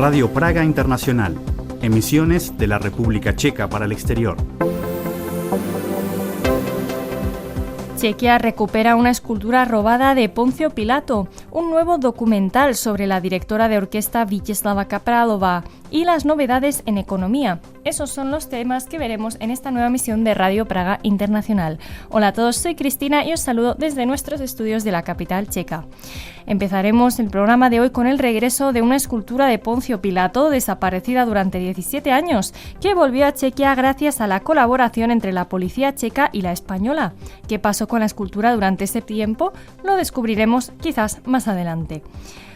Radio Praga Internacional, emisiones de la República Checa para el exterior. Chequia recupera una escultura robada de Poncio Pilato, un nuevo documental sobre la directora de orquesta Vítězslava Kaprálová y las novedades en economía. Esos son los temas que veremos en esta nueva emisión de Radio Praga Internacional. Hola a todos, soy Cristina y os saludo desde nuestros estudios de la capital checa. Empezaremos el programa de hoy con el regreso de una escultura de Poncio Pilato desaparecida durante 17 años, que volvió a Chequia gracias a la colaboración entre la policía checa y la española. ¿Qué pasó con la escultura durante ese tiempo? Lo descubriremos quizás más adelante.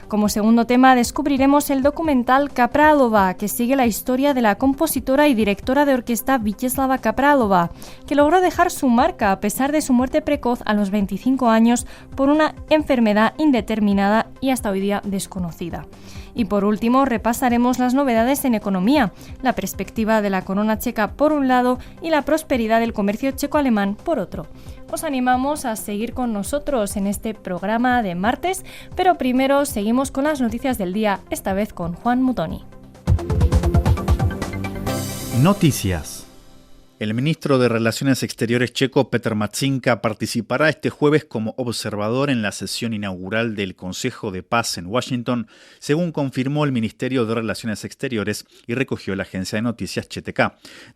Como segundo tema descubriremos el documental Kaprálová, que sigue la historia de la compositora y directora de orquesta Vítězslava Kaprálová, que logró dejar su marca a pesar de su muerte precoz a los 25 años por una enfermedad indeterminada y hasta hoy día desconocida. Y por último repasaremos las novedades en economía, la perspectiva de la corona checa por un lado y la prosperidad del comercio checo-alemán por otro. Os animamos a seguir con nosotros en este programa de martes, pero primero seguimos con las noticias del día, esta vez con Juan Mutoni. Noticias. El ministro de Relaciones Exteriores checo, Petr Matčinka, participará este jueves como observador en la sesión inaugural del Consejo de Paz en Washington, según confirmó el Ministerio de Relaciones Exteriores y recogió la agencia de noticias CZK.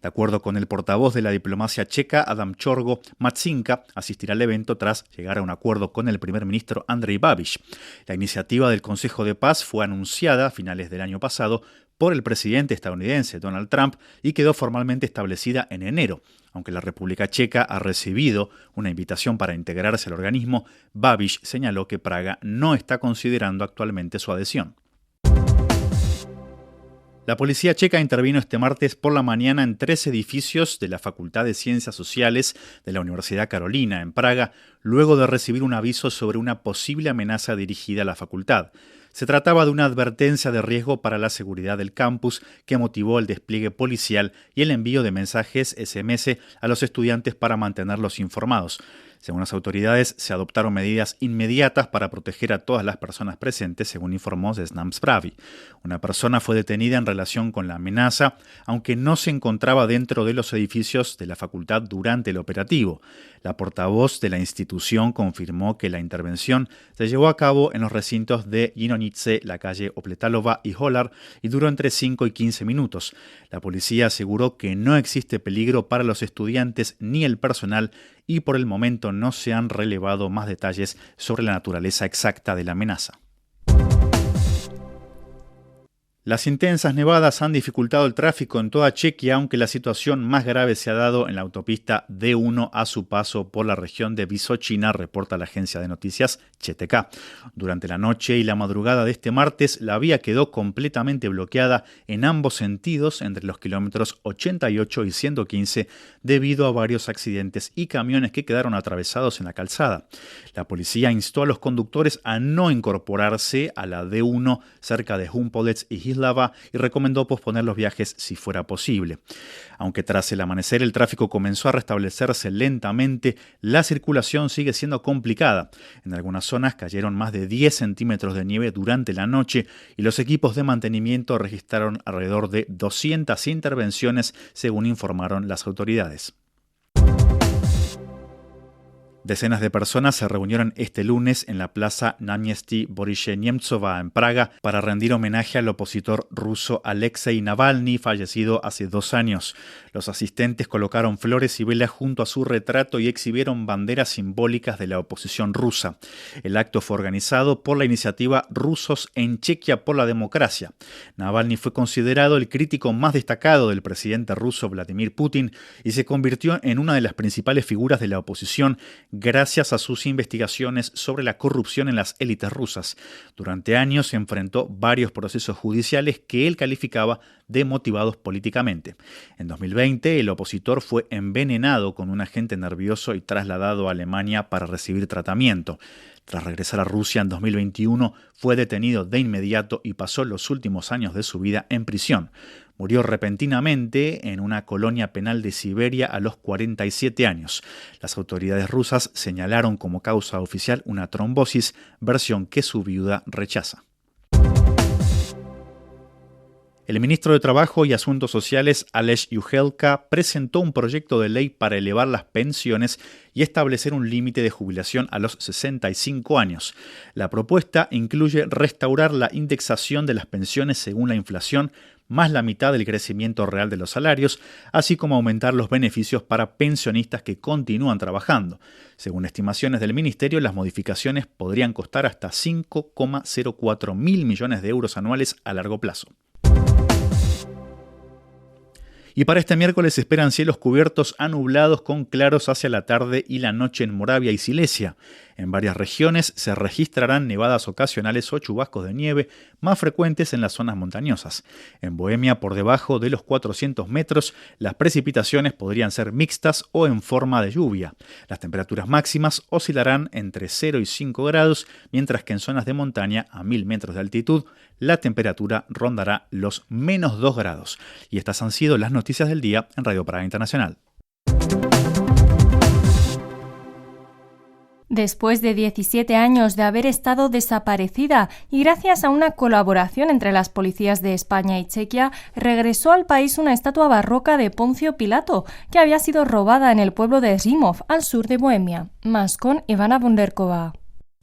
De acuerdo con el portavoz de la diplomacia checa, Adam Čorgo, Matčinka asistirá al evento tras llegar a un acuerdo con el primer ministro Andrej Babiš. La iniciativa del Consejo de Paz fue anunciada a finales del año pasado por el presidente estadounidense Donald Trump y quedó formalmente establecida en enero. Aunque la República Checa ha recibido una invitación para integrarse al organismo, Babiš señaló que Praga no está considerando actualmente su adhesión. La policía checa intervino este martes por la mañana en 3 edificios de la Facultad de Ciencias Sociales de la Universidad Carolina, en Praga, luego de recibir un aviso sobre una posible amenaza dirigida a la facultad. Se trataba de una advertencia de riesgo para la seguridad del campus que motivó el despliegue policial y el envío de mensajes SMS a los estudiantes para mantenerlos informados. Según las autoridades, se adoptaron medidas inmediatas para proteger a todas las personas presentes, según informó Seznam Zprávy. Una persona fue detenida en relación con la amenaza, aunque no se encontraba dentro de los edificios de la facultad durante el operativo. La portavoz de la institución confirmó que la intervención se llevó a cabo en los recintos de Jinonice, la calle Opletalova y Holar, y duró entre 5 y 15 minutos. La policía aseguró que no existe peligro para los estudiantes ni el personal y por el momento no se han relevado más detalles sobre la naturaleza exacta de la amenaza. Las intensas nevadas han dificultado el tráfico en toda Chequia, aunque la situación más grave se ha dado en la autopista D1 a su paso por la región de Vysočina, reporta la agencia de noticias CZK. Durante la noche y la madrugada de este martes, la vía quedó completamente bloqueada en ambos sentidos entre los kilómetros 88 y 115 debido a varios accidentes y camiones que quedaron atravesados en la calzada. La policía instó a los conductores a no incorporarse a la D1 cerca de Humpolec y Jihlava y recomendó posponer los viajes si fuera posible. Aunque tras el amanecer el tráfico comenzó a restablecerse lentamente, la circulación sigue siendo complicada. En algunas zonas cayeron más de 10 centímetros de nieve durante la noche y los equipos de mantenimiento registraron alrededor de 200 intervenciones, según informaron las autoridades. Decenas de personas se reunieron este lunes en la plaza Náměstí Borise Němcova en Praga para rendir homenaje al opositor ruso Alexei Navalny, fallecido hace 2 años. Los asistentes colocaron flores y velas junto a su retrato y exhibieron banderas simbólicas de la oposición rusa. El acto fue organizado por la iniciativa Rusos en Chequia por la Democracia. Navalny fue considerado el crítico más destacado del presidente ruso Vladimir Putin y se convirtió en una de las principales figuras de la oposición gracias a sus investigaciones sobre la corrupción en las élites rusas. Durante años se enfrentó varios procesos judiciales que él calificaba de motivados políticamente. En 2020, el opositor fue envenenado con un agente nervioso y trasladado a Alemania para recibir tratamiento. Tras regresar a Rusia en 2021, fue detenido de inmediato y pasó los últimos años de su vida en prisión. Murió repentinamente en una colonia penal de Siberia a los 47 años. Las autoridades rusas señalaron como causa oficial una trombosis, versión que su viuda rechaza. El ministro de Trabajo y Asuntos Sociales, Aleš Juchelka, presentó un proyecto de ley para elevar las pensiones y establecer un límite de jubilación a los 65 años. La propuesta incluye restaurar la indexación de las pensiones según la inflación, más la mitad del crecimiento real de los salarios, así como aumentar los beneficios para pensionistas que continúan trabajando. Según estimaciones del Ministerio, las modificaciones podrían costar hasta 5,04 mil millones de euros anuales a largo plazo. Y para este miércoles se esperan cielos cubiertos a nublados con claros hacia la tarde y la noche en Moravia y Silesia. En varias regiones se registrarán nevadas ocasionales o chubascos de nieve más frecuentes en las zonas montañosas. En Bohemia, por debajo de los 400 metros, las precipitaciones podrían ser mixtas o en forma de lluvia. Las temperaturas máximas oscilarán entre 0 y 5 grados, mientras que en zonas de montaña a 1000 metros de altitud, la temperatura rondará los -2 grados. Y estas han sido las noticias del día en Radio Praga Internacional. Después de 17 años de haber estado desaparecida y gracias a una colaboración entre las policías de España y Chequia, regresó al país una estatua barroca de Poncio Pilato, que había sido robada en el pueblo de Římov, al sur de Bohemia. Más con Ivana Bonderkova.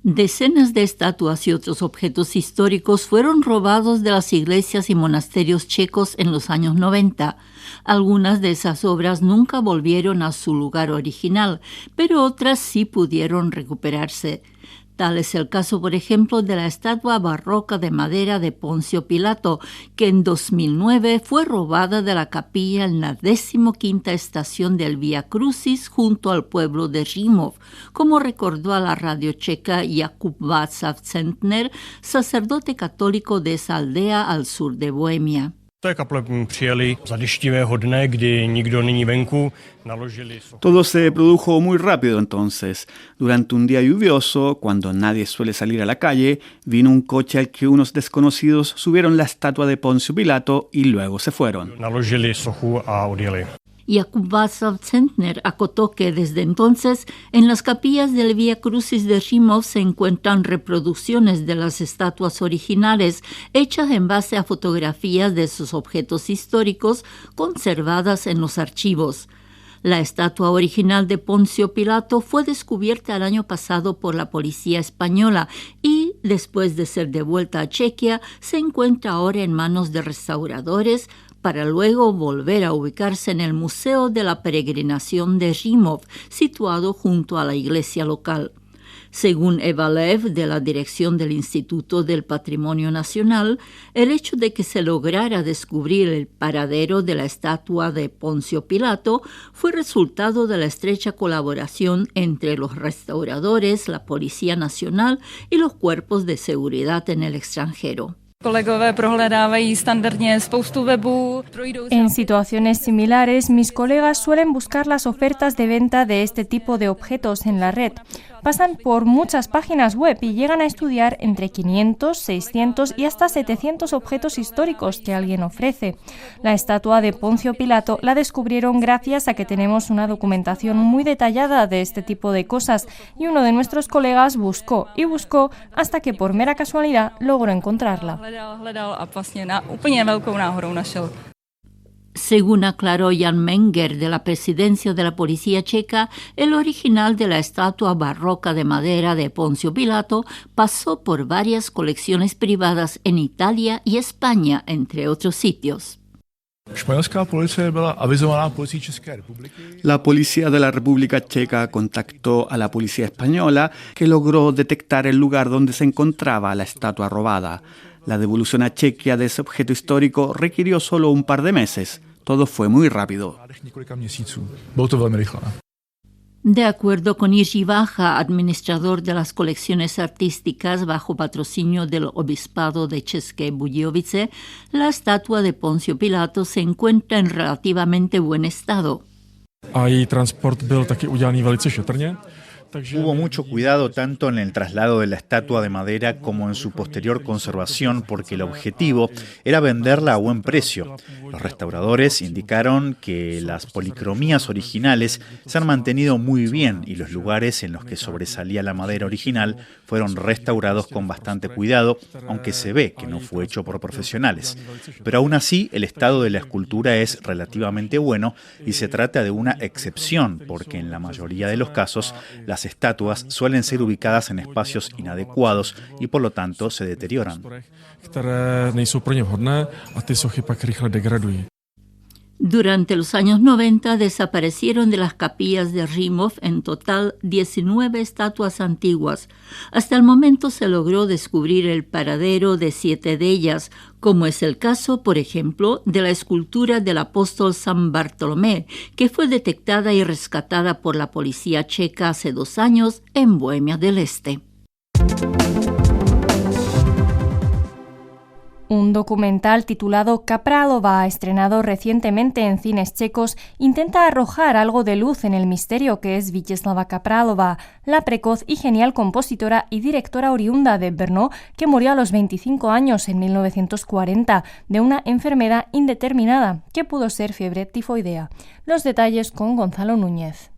Decenas de estatuas y otros objetos históricos fueron robados de las iglesias y monasterios checos en los años 90. Algunas de esas obras nunca volvieron a su lugar original, pero otras sí pudieron recuperarse. Tal es el caso, por ejemplo, de la estatua barroca de madera de Poncio Pilato, que en 2009 fue robada de la capilla en la 15ª estación del Vía Crucis junto al pueblo de Římov, como recordó a la radio checa Jakub Václav Centner, sacerdote católico de esa aldea al sur de Bohemia. Todo se produjo muy rápido entonces. Durante un día lluvioso, cuando nadie suele salir a la calle, vino un coche al que unos desconocidos subieron la estatua de Poncio Pilato y luego se fueron. Jakub Václav Centner acotó que desde entonces en las capillas del Vía Crucis de Římov se encuentran reproducciones de las estatuas originales hechas en base a fotografías de sus objetos históricos conservadas en los archivos. La estatua original de Poncio Pilato fue descubierta el año pasado por la policía española y, después de ser devuelta a Chequia, se encuentra ahora en manos de restauradores, para luego volver a ubicarse en el Museo de la Peregrinación de Římov, situado junto a la iglesia local. Según Eva Lev, de la dirección del Instituto del Patrimonio Nacional, el hecho de que se lograra descubrir el paradero de la estatua de Poncio Pilato fue resultado de la estrecha colaboración entre los restauradores, la Policía Nacional y los cuerpos de seguridad en el extranjero. En situaciones similares, mis colegas suelen buscar las ofertas de venta de este tipo de objetos en la red. Pasan por muchas páginas web y llegan a estudiar entre 500, 600 y hasta 700 objetos históricos que alguien ofrece. La estatua de Poncio Pilato la descubrieron gracias a que tenemos una documentación muy detallada de este tipo de cosas y uno de nuestros colegas buscó y buscó hasta que por mera casualidad logró encontrarla. Según aclaró Jan Menger de la presidencia de la policía checa, el original de la estatua barroca de madera de Poncio Pilato pasó por varias colecciones privadas en Italia y España, entre otros sitios. La policía de la República Checa contactó a la policía española, que logró detectar el lugar donde se encontraba la estatua robada. La devolución a Chequia de ese objeto histórico requirió solo un par de meses. Todo fue muy rápido. De acuerdo con Jiří Vácha, administrador de las colecciones artísticas bajo patrocinio del Obispado de České Budějovice, la estatua de Poncio Pilato se encuentra en relativamente buen estado. A její transport byl taky udělaný velice šetrně. Hubo mucho cuidado tanto en el traslado de la estatua de madera como en su posterior conservación, porque el objetivo era venderla a buen precio. Los restauradores indicaron que las policromías originales se han mantenido muy bien y los lugares en los que sobresalía la madera original fueron restaurados con bastante cuidado, aunque se ve que no fue hecho por profesionales. Pero aún así, el estado de la escultura es relativamente bueno y se trata de una excepción, porque en la mayoría de los casos las estatuas suelen ser ubicadas en espacios inadecuados y por lo tanto se deterioran. Durante los años 90 desaparecieron de las capillas de Řimov en total 19 estatuas antiguas. Hasta el momento se logró descubrir el paradero de 7 de ellas, como es el caso, por ejemplo, de la escultura del apóstol San Bartolomé, que fue detectada y rescatada por la policía checa hace 2 años en Bohemia del Este. Un documental titulado Kapralova, estrenado recientemente en cines checos, intenta arrojar algo de luz en el misterio que es Vítězslava Kapralova, la precoz y genial compositora y directora oriunda de Brno, que murió a los 25 años en 1940 de una enfermedad indeterminada que pudo ser fiebre tifoidea. Los detalles con Gonzalo Núñez.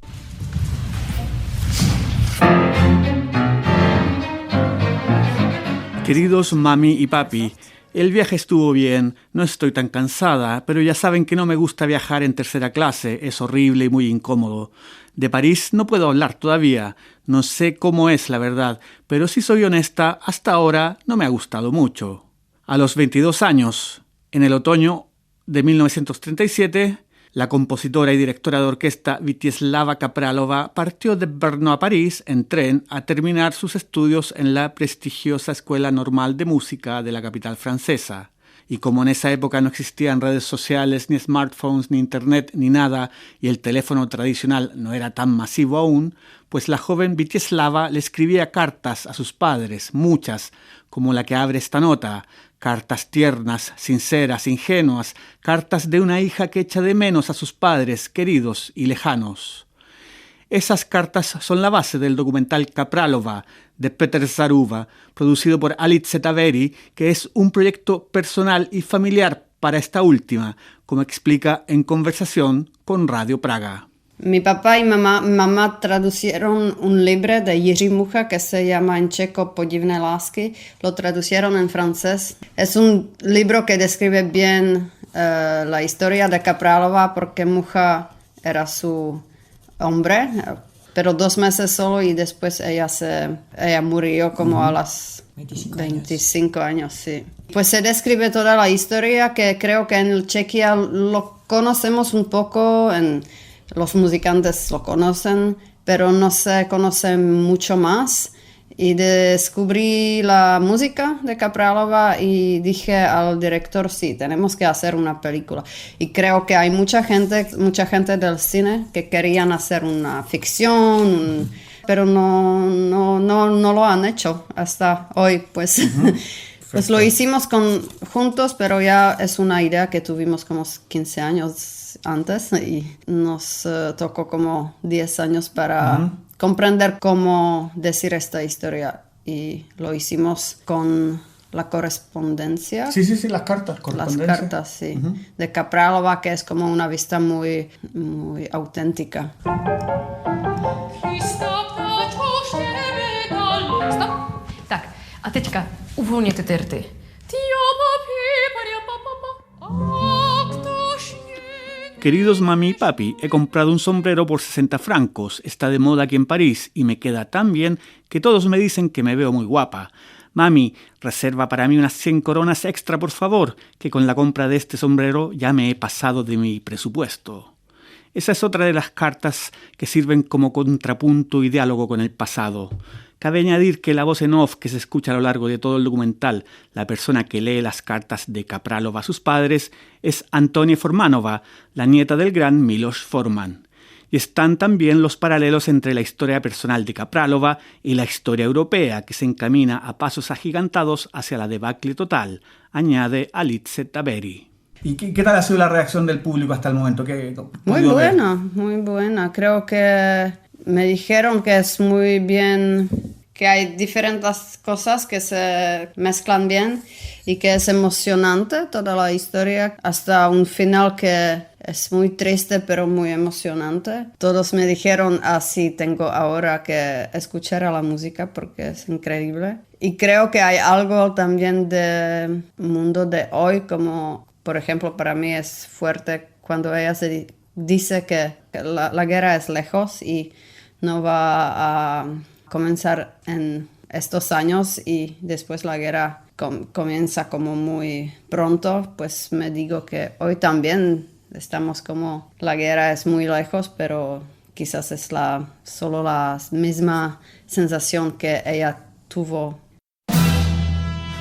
Queridos mami y papi, el viaje estuvo bien, no estoy tan cansada, pero ya saben que no me gusta viajar en tercera clase, es horrible y muy incómodo. De París no puedo hablar todavía, no sé cómo es la verdad, pero si soy honesta, hasta ahora no me ha gustado mucho. A los 22 años, en el otoño de 1937, la compositora y directora de orquesta Vítězslava Kapralova partió de Brno a París en tren a terminar sus estudios en la prestigiosa Escuela Normal de Música de la capital francesa. Y como en esa época no existían redes sociales, ni smartphones, ni internet, ni nada, y el teléfono tradicional no era tan masivo aún, pues la joven Vítězslava le escribía cartas a sus padres, muchas, como la que abre esta nota, cartas tiernas, sinceras, ingenuas, cartas de una hija que echa de menos a sus padres queridos y lejanos. Esas cartas son la base del documental Kapralova, de Peter Zaruba, producido por Alice Taveri, que es un proyecto personal y familiar para esta última, como explica en conversación con Radio Praga. Mi papá y mamá traducieron un libro de Jiří Mucha que se llama en checo Podivné lásky, lo traducieron en francés. Es un libro que describe bien la historia de Kapralova porque Mucha era su hombre, pero 2 meses solo y después ella murió como a las 25 años, sí. Pues se describe toda la historia que creo que en Chequia lo conocemos un poco, los musicantes lo conocen, pero no se conoce mucho más. Y descubrí la música de Kapralova y dije al director, sí, tenemos que hacer una película. Y creo que hay mucha gente del cine que querían hacer una ficción, pero no lo han hecho hasta hoy, pues. Pues lo hicimos juntos, pero ya es una idea que tuvimos como 15 años antes y nos tocó como 10 años para comprender cómo decir esta historia y lo hicimos con la correspondencia. Sí, las cartas, correspondencia. Las cartas, sí, de Kapralova, que es como una vista muy, muy auténtica. Tak, a teďka uvolněte terty. Queridos mami y papi, he comprado un sombrero por 60 francos. Está de moda aquí en París y me queda tan bien que todos me dicen que me veo muy guapa. Mami, reserva para mí unas 100 coronas extra, por favor, que con la compra de este sombrero ya me he pasado de mi presupuesto. Esa es otra de las cartas que sirven como contrapunto y diálogo con el pasado. Cabe añadir que la voz en off que se escucha a lo largo de todo el documental, la persona que lee las cartas de Kapralova a sus padres, es Antonia Formanova, la nieta del gran Miloš Forman. Y están también los paralelos entre la historia personal de Kapralova y la historia europea, que se encamina a pasos agigantados hacia la debacle total, añade Alice Taveri. ¿Y qué tal ha sido la reacción del público hasta el momento? Muy buena. Creo que me dijeron que es muy bien, que hay diferentes cosas que se mezclan bien y que es emocionante toda la historia hasta un final que es muy triste pero muy emocionante. Todos me dijeron así tengo ahora que escuchar a la música porque es increíble. Y creo que hay algo también del mundo de hoy, como por ejemplo para mí es fuerte cuando ella se dice que la guerra es lejos y no va a comenzar en estos años y después la guerra comienza como muy pronto, pues me digo que hoy también estamos como la guerra es muy lejos, pero quizás es solo la misma sensación que ella tuvo.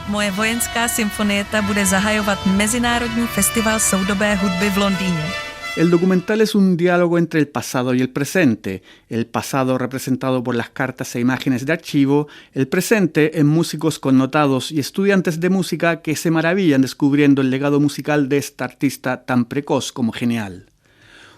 Moje vojenská symfonieta bude zahajovat Mezinárodní festival soudobé hudby v Londýně. El documental es un diálogo entre el pasado y el presente. El pasado representado por las cartas e imágenes de archivo, el presente en músicos connotados y estudiantes de música que se maravillan descubriendo el legado musical de esta artista tan precoz como genial.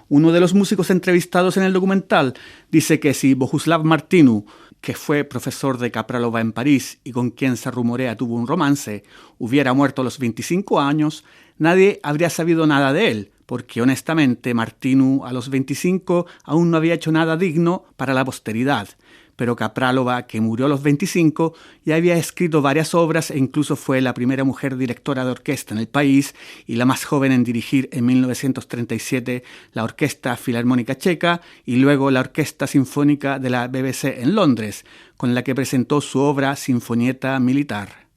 Uno de los músicos entrevistados en el documental dice que si Bohuslav Martinu, que fue profesor de Kapralova en París y con quien se rumorea tuvo un romance, hubiera muerto a los 25 años, nadie habría sabido nada de él, porque honestamente Martinu a los 25 aún no había hecho nada digno para la posteridad. Pero Kapralova, que murió a los 25, ya había escrito varias obras e incluso fue la primera mujer directora de orquesta en el país y la más joven en dirigir en 1937 la Orquesta Filarmónica Checa y luego la Orquesta Sinfónica de la BBC en Londres, con la que presentó su obra Sinfonieta Militar.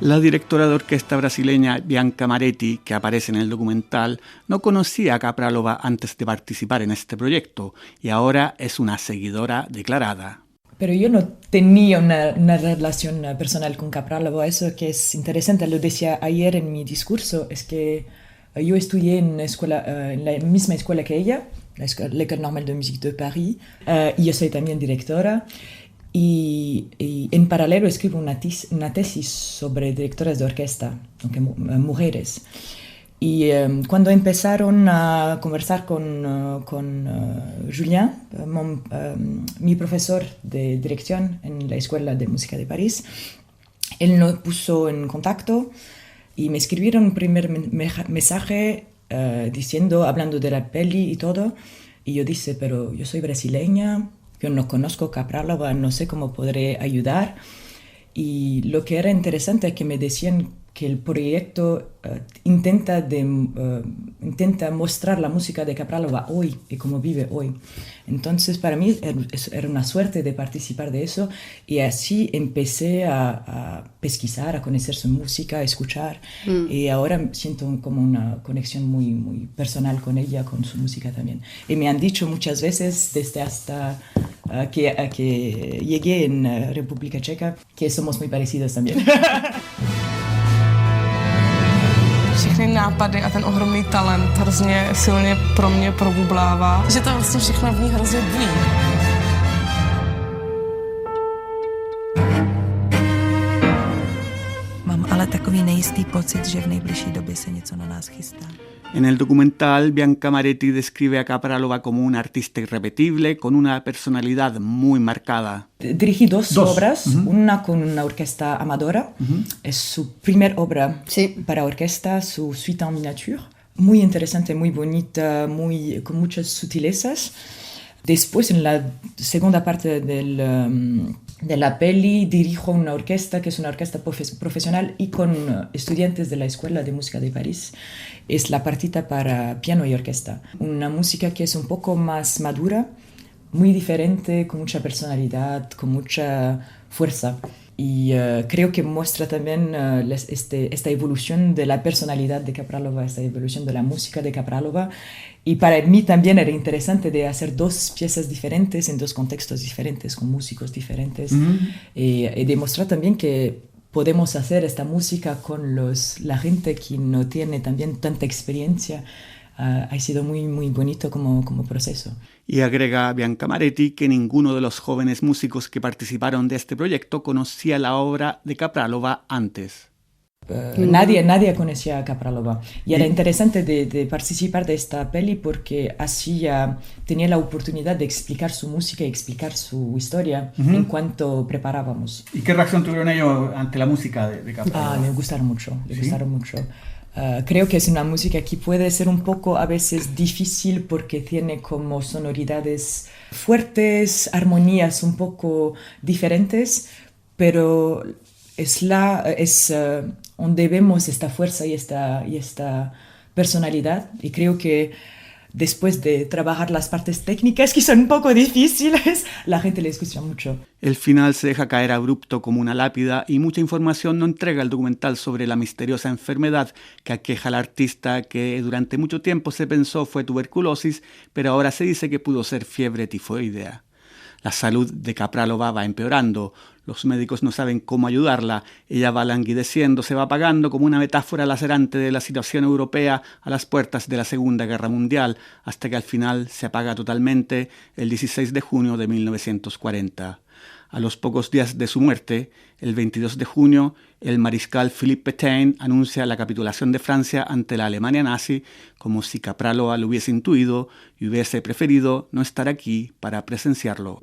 La directora de orquesta brasileña Bianca Maretti, que aparece en el documental, no conocía a Kapralova antes de participar en este proyecto y ahora es una seguidora declarada. Pero yo no tenía una relación personal con Kapralova. Eso que es interesante, lo decía ayer en mi discurso, es que yo estudié en la misma escuela que ella, l'École Normale de Musique de Paris, y yo soy también directora. Y en paralelo escribo una tesis sobre directoras de orquesta, aunque mujeres. Y cuando empezaron a conversar con Julien, mi profesor de dirección en la Escuela de Música de París, él nos puso en contacto y me escribieron un primer mensaje hablando de la peli y todo. Y yo dije, pero yo soy brasileña, yo no conozco Kapralova, no sé cómo podré ayudar. Y lo que era interesante es que me decían que el proyecto intenta mostrar la música de Kapralova hoy y cómo vive hoy. Entonces, para mí era una suerte de participar de eso y así empecé a pesquisar, a conocer su música, a escuchar. Y ahora siento como una conexión muy, muy personal con ella, con su música también. Y me han dicho muchas veces, desde hasta que llegué en República Checa, que somos muy parecidos también. Všechny nápady a ten ohromný talent hrozně silně pro mě probublává, že to vlastně všechno v ní hrozně bolí. Mám ale takový nejistý pocit, že v nejbližší době se něco na nás chystá. En el documental, Bianca Maretti describe a Kapralova como una artista irrepetible, con una personalidad muy marcada. Dirigí dos obras, una con una orquesta amadora, es su primer obra para orquesta, su suite en miniature, muy interesante, muy bonita, con muchas sutilezas. Después, en la segunda parte de la peli, dirijo una orquesta que es una orquesta profesional y con estudiantes de la Escuela de Música de París. Es la partita para piano y orquesta. Una música que es un poco más madura, muy diferente, con mucha personalidad, con mucha fuerza. Y creo que muestra también esta evolución de la personalidad de Kapralova, esta evolución de la música de Kapralova. Y para mí también era interesante de hacer dos piezas diferentes en dos contextos diferentes, con músicos diferentes. Y demostrar también que podemos hacer esta música con la gente que no tiene también tanta experiencia ha sido muy, muy bonito como proceso. Y agrega Bianca Maretti que ninguno de los jóvenes músicos que participaron de este proyecto conocía la obra de Kapralova antes. Nadie conocía a Kapralova y era interesante de participar de esta peli porque así ya tenía la oportunidad de explicar su música y explicar su historia en cuanto preparábamos. ¿Y qué reacción tuvieron ellos ante la música de Kapralova? Le gustaron mucho. Creo que es una música que puede ser un poco a veces difícil porque tiene como sonoridades fuertes, armonías un poco diferentes, pero es donde vemos esta fuerza y esta personalidad, y creo que después de trabajar las partes técnicas que son un poco difíciles, la gente le escucha mucho. El final se deja caer abrupto como una lápida y mucha información no entrega el documental sobre la misteriosa enfermedad que aqueja al artista, que durante mucho tiempo se pensó fue tuberculosis, pero ahora se dice que pudo ser fiebre tifoidea. La salud de Kapralova va empeorando, los médicos no saben cómo ayudarla, ella va languideciendo, se va apagando como una metáfora lacerante de la situación europea a las puertas de la Segunda Guerra Mundial, hasta que al final se apaga totalmente el 16 de junio de 1940. A los pocos días de su muerte, el 22 de junio, el mariscal Philippe Pétain anuncia la capitulación de Francia ante la Alemania nazi, como si Kapralova lo hubiese intuido y hubiese preferido no estar aquí para presenciarlo.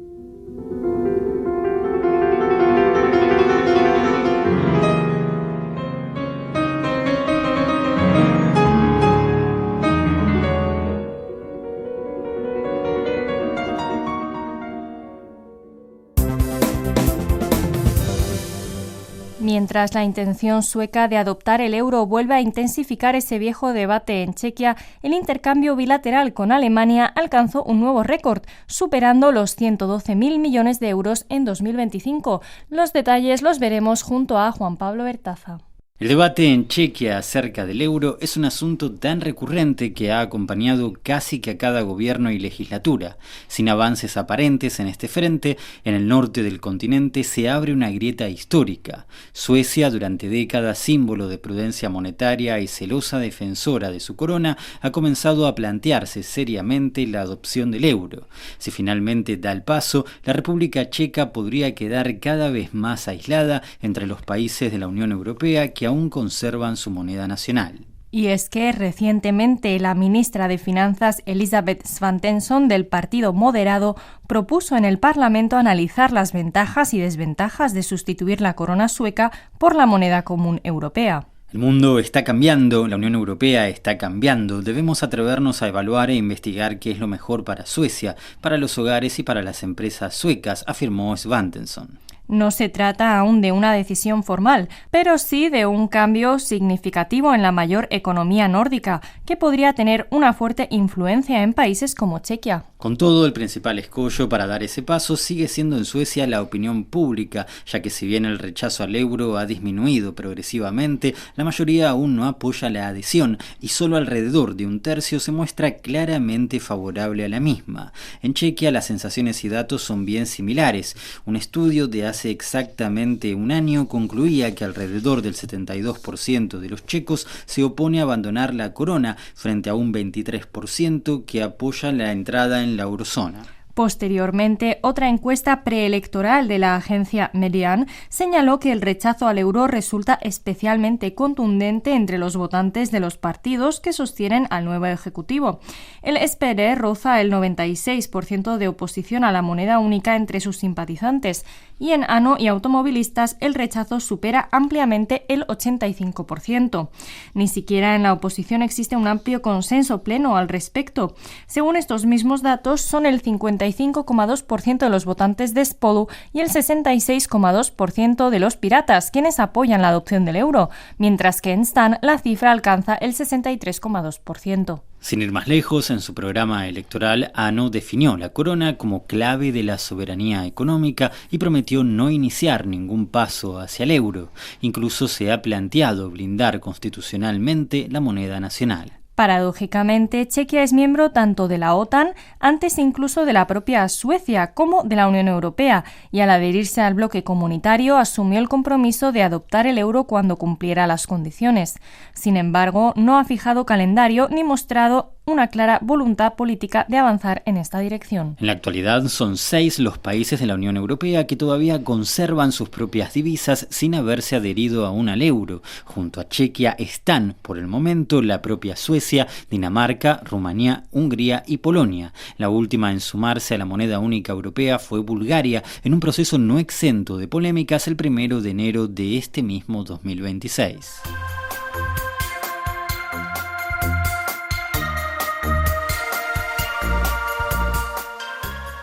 Mientras la intención sueca de adoptar el euro vuelve a intensificar ese viejo debate en Chequia, el intercambio bilateral con Alemania alcanzó un nuevo récord, superando los 112.000 millones de euros en 2025. Los detalles los veremos junto a Juan Pablo Bertaza. El debate en Chequia acerca del euro es un asunto tan recurrente que ha acompañado casi que a cada gobierno y legislatura. Sin avances aparentes en este frente, en el norte del continente se abre una grieta histórica. Suecia, durante décadas símbolo de prudencia monetaria y celosa defensora de su corona, ha comenzado a plantearse seriamente la adopción del euro. Si finalmente da el paso, la República Checa podría quedar cada vez más aislada entre los países de la Unión Europea que aún conservan su moneda nacional. Y es que recientemente la ministra de Finanzas Elisabeth Svantesson del Partido Moderado propuso en el Parlamento analizar las ventajas y desventajas de sustituir la corona sueca por la moneda común europea. El mundo está cambiando, la Unión Europea está cambiando, debemos atrevernos a evaluar e investigar qué es lo mejor para Suecia, para los hogares y para las empresas suecas, afirmó Svantesson. No se trata aún de una decisión formal, pero sí de un cambio significativo en la mayor economía nórdica, que podría tener una fuerte influencia en países como Chequia. Con todo, el principal escollo para dar ese paso sigue siendo en Suecia la opinión pública, ya que si bien el rechazo al euro ha disminuido progresivamente, la mayoría aún no apoya la adhesión y solo alrededor de un tercio se muestra claramente favorable a la misma. En Chequia las sensaciones y datos son bien similares. Un estudio de hace exactamente un año concluía que alrededor del 72% de los checos se opone a abandonar la corona, frente a un 23% que apoya la entrada en la eurozona. Posteriormente, otra encuesta preelectoral de la agencia Median señaló que el rechazo al euro resulta especialmente contundente entre los votantes de los partidos que sostienen al nuevo ejecutivo. El SPD roza el 96% de oposición a la moneda única entre sus simpatizantes y en ANO y automovilistas el rechazo supera ampliamente el 85%. Ni siquiera en la oposición existe un amplio consenso pleno al respecto. Según estos mismos datos, son el 55,2% de los votantes de SPOLU y el 66,2% de los piratas quienes apoyan la adopción del euro, mientras que en STAN la cifra alcanza el 63,2%. Sin ir más lejos, en su programa electoral, ANO definió la corona como clave de la soberanía económica y prometió no iniciar ningún paso hacia el euro. Incluso se ha planteado blindar constitucionalmente la moneda nacional. Paradójicamente, Chequia es miembro tanto de la OTAN, antes incluso de la propia Suecia, como de la Unión Europea, y al adherirse al bloque comunitario asumió el compromiso de adoptar el euro cuando cumpliera las condiciones. Sin embargo, no ha fijado calendario ni mostrado una clara voluntad política de avanzar en esta dirección. En la actualidad son 6 los países de la Unión Europea que todavía conservan sus propias divisas sin haberse adherido aún al euro. Junto a Chequia están, por el momento, la propia Suecia, Dinamarca, Rumanía, Hungría y Polonia. La última en sumarse a la moneda única europea fue Bulgaria, en un proceso no exento de polémicas el 1 de enero de este mismo 2026.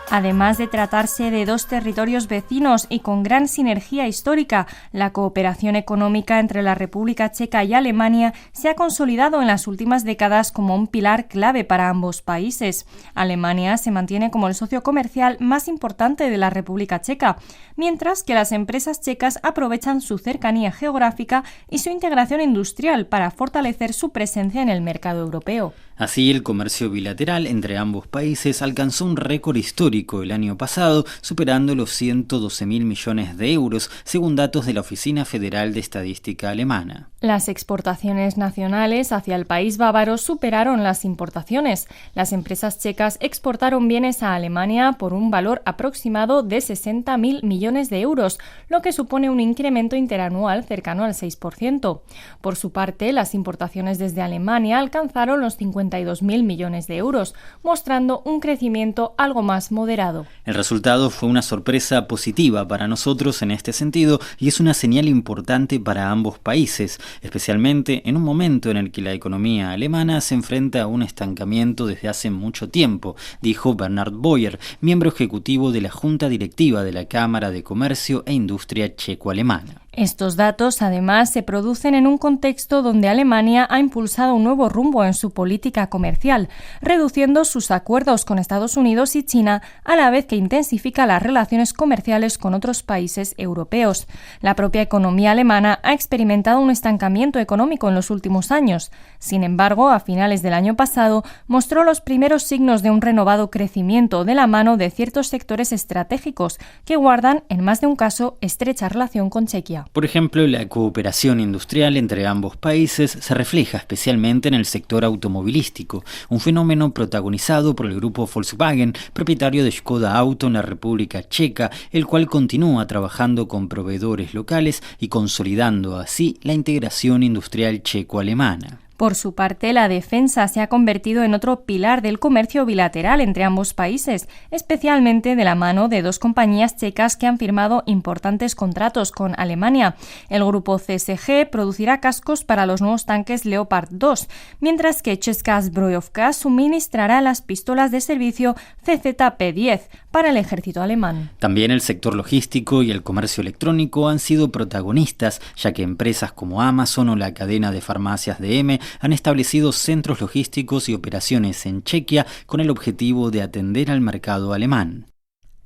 Además de tratarse de dos territorios vecinos y con gran sinergia histórica, la cooperación económica entre la República Checa y Alemania se ha consolidado en las últimas décadas como un pilar clave para ambos países. Alemania se mantiene como el socio comercial más importante de la República Checa, mientras que las empresas checas aprovechan su cercanía geográfica y su integración industrial para fortalecer su presencia en el mercado europeo. Así, el comercio bilateral entre ambos países alcanzó un récord histórico el año pasado, superando los 112.000 millones de euros, según datos de la Oficina Federal de Estadística alemana. Las exportaciones nacionales hacia el país bávaro superaron las importaciones. Las empresas checas exportaron bienes a Alemania por un valor aproximado de 60.000 millones de euros, lo que supone un incremento interanual cercano al 6%. Por su parte, las importaciones desde Alemania alcanzaron los 52.000 millones de euros, mostrando un crecimiento algo más moderado. El resultado fue una sorpresa positiva para nosotros en este sentido y es una señal importante para ambos países, especialmente en un momento en el que la economía alemana se enfrenta a un estancamiento desde hace mucho tiempo, dijo Bernhard Boyer, miembro ejecutivo de la Junta Directiva de la Cámara de Comercio e Industria checo-alemana. Estos datos, además, se producen en un contexto donde Alemania ha impulsado un nuevo rumbo en su política comercial, reduciendo sus acuerdos con Estados Unidos y China, a la vez que intensifica las relaciones comerciales con otros países europeos. La propia economía alemana ha experimentado un estancamiento económico en los últimos años. Sin embargo, a finales del año pasado, mostró los primeros signos de un renovado crecimiento de la mano de ciertos sectores estratégicos que guardan, en más de un caso, estrecha relación con Chequia. Por ejemplo, la cooperación industrial entre ambos países se refleja especialmente en el sector automovilístico, un fenómeno protagonizado por el grupo Volkswagen, propietario de Škoda Auto en la República Checa, el cual continúa trabajando con proveedores locales y consolidando así la integración industrial checo-alemana. Por su parte, la defensa se ha convertido en otro pilar del comercio bilateral entre ambos países, especialmente de la mano de dos compañías checas que han firmado importantes contratos con Alemania. El grupo CSG producirá cascos para los nuevos tanques Leopard 2, mientras que Česká zbrojovka suministrará las pistolas de servicio CZP-10 para el ejército alemán. También el sector logístico y el comercio electrónico han sido protagonistas, ya que empresas como Amazon o la cadena de farmacias DM han establecido centros logísticos y operaciones en Chequia con el objetivo de atender al mercado alemán.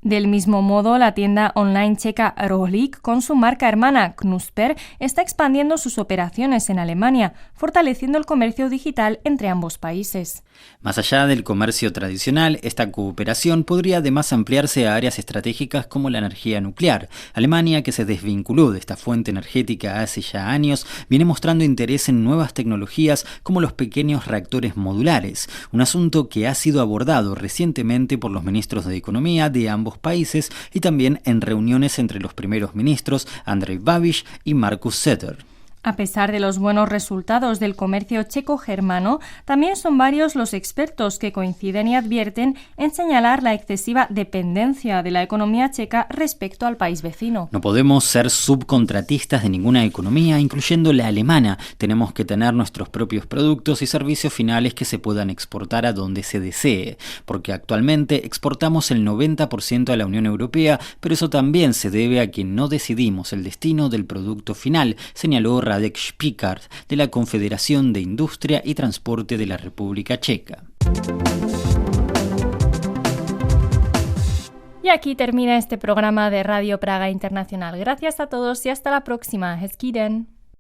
Del mismo modo, la tienda online checa Rohlik, con su marca hermana Knusper, está expandiendo sus operaciones en Alemania, fortaleciendo el comercio digital entre ambos países. Más allá del comercio tradicional, esta cooperación podría además ampliarse a áreas estratégicas como la energía nuclear. Alemania, que se desvinculó de esta fuente energética hace ya años, viene mostrando interés en nuevas tecnologías como los pequeños reactores modulares, un asunto que ha sido abordado recientemente por los ministros de Economía de ambos países y también en reuniones entre los primeros ministros Andrej Babiš y Markus Söder. A pesar de los buenos resultados del comercio checo-germano, también son varios los expertos que coinciden y advierten en señalar la excesiva dependencia de la economía checa respecto al país vecino. No podemos ser subcontratistas de ninguna economía, incluyendo la alemana. Tenemos que tener nuestros propios productos y servicios finales que se puedan exportar a donde se desee, porque actualmente exportamos el 90% a la Unión Europea, pero eso también se debe a que no decidimos el destino del producto final, señaló Radek Špikard, de la Confederación de Industria y Transporte de la República Checa. Y aquí termina este programa de Radio Praga Internacional. Gracias a todos y hasta la próxima. Hezký den.